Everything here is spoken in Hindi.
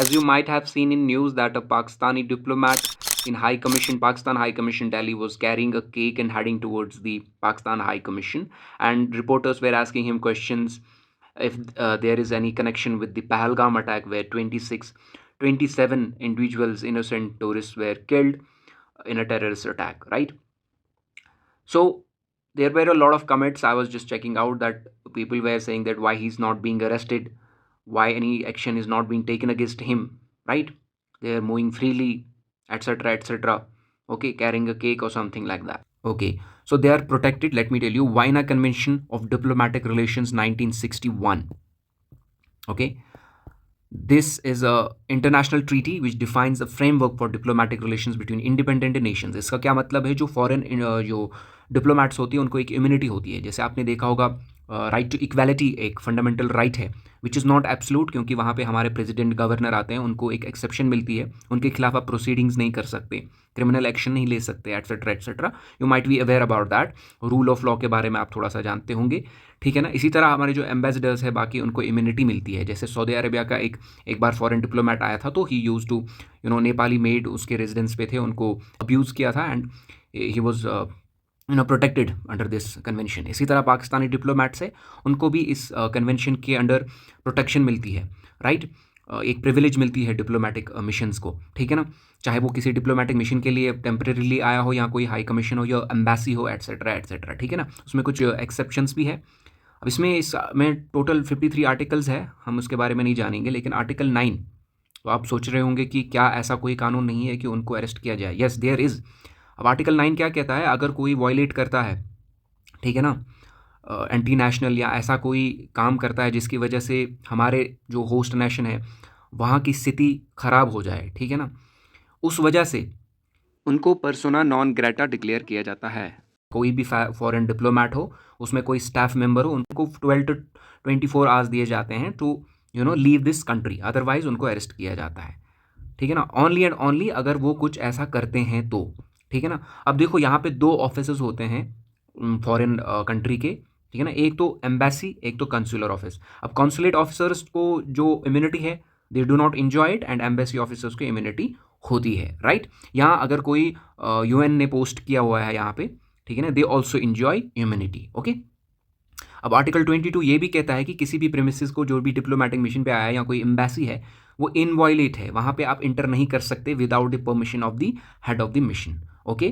as you might have seen in news that a Pakistani diplomat in High Commission, Pakistan High Commission Delhi, was carrying a cake and heading towards the Pakistan High Commission, and reporters were asking him questions if there is any connection with the Pahalgam attack where 27 individuals, innocent tourists, were killed in a terrorist attack, right? So there were a lot of comments. I was just checking out that people were saying that why he's not being arrested, why any action is not being taken against him, right? They are moving freely, etc., etc. Okay, carrying a cake or something like that. Okay, so they are protected. Let me tell you, Vienna Convention of Diplomatic Relations 1961. Okay, this is a international treaty which defines a framework for diplomatic relations between independent nations. इसका क्या मतलब है, जो फॉरेन जो डिप्लोमेट्स होती है उनको एक इम्यूनिटी होती है, जैसे आपने देखा होगा राइट टू इक्वालिटी एक फंडामेंटल राइट है विच इज़ नॉट एब्सोल्यूट, क्योंकि वहाँ पे हमारे प्रेसिडेंट गवर्नर आते हैं, उनको एक एक्सेप्शन मिलती है, उनके खिलाफ आप प्रोसीडिंग्स नहीं कर सकते, क्रिमिनल एक्शन नहीं ले सकते, etcetera etcetera. You might be aware about that. Rule of law के बारे में आप थोड़ा सा जानते होंगे, ठीक है ना. इसी तरह हमारे जो एम्बेसडर्स है बाकी उनको इम्यूनिटी मिलती है. जैसे सऊदी अरेबिया का एक बार फॉरेन डिप्लोमेट आया था, तो ही यूज टू नेपाली मेड उसके रेजिडेंस पे थे, उनको अब्यूज़ किया था, and he was protected under this convention. इसी तरह पाकिस्तानी डिप्लोमेट्स है, उनको भी इस कन्वेंशन के अंडर प्रोटेक्शन मिलती है, राइट. एक प्रिविलेज मिलती है डिप्लोमेटिक मिशंस को, ठीक है ना, चाहे वो किसी डिप्लोमेटिक मिशन के लिए टेम्परेरीली आया हो या कोई हाई कमीशन हो या एम्बेसी हो, एट्सेट्रा एट्सेट्रा, ठीक है ना. उसमें कुछ एक्सेप्शंस भी है. अब इसमें टोटल 53 आर्टिकल्स है, हम उसके बारे में नहीं जानेंगे, लेकिन आर्टिकल 9, तो आप सोच रहे होंगे कि क्या ऐसा कोई कानून नहीं है कि उनको अरेस्ट किया जाए. Yes, there is. अब आर्टिकल 9 क्या कहता है, अगर कोई वायलेट करता है, ठीक है ना, एंटी नेशनल या ऐसा कोई काम करता है जिसकी वजह से हमारे जो होस्ट नेशन है वहाँ की स्थिति ख़राब हो जाए, ठीक है ना, उस वजह से उनको पर्सोना नॉन ग्रेटा डिक्लेयर किया जाता है. कोई भी फॉरेन डिप्लोमेट हो, उसमें कोई स्टाफ मेंबर हो, उनको 12 to 24 आवर्स दिए जाते हैं to leave this country, otherwise उनको अरेस्ट किया जाता है, ठीक है ना. ओनली एंड ओनली अगर वो कुछ ऐसा करते हैं तो, ठीक है ना. अब देखो यहाँ पे 2 ऑफिसेज होते हैं फॉरेन कंट्री के, ठीक है ना, एक तो एम्बेसी, एक तो कंसुलर ऑफिस. अब कॉन्सुलेट ऑफिसर्स को जो इम्यूनिटी है they do not enjoy it, and embassy officers को इम्यूनिटी होती है, राइट. यहाँ अगर कोई UN ने पोस्ट किया हुआ है यहाँ पे, ठीक है ना, they also enjoy immunity. Okay. अब आर्टिकल 22 ये भी कहता है कि किसी भी प्रेमिसेस को जो भी डिप्लोमेटिक मिशन पे आया है या कोई एम्बेसी है वो इनवॉयलेट है, वहाँ पे आप इंटर नहीं कर सकते without the permission of the head of the mission. Okay,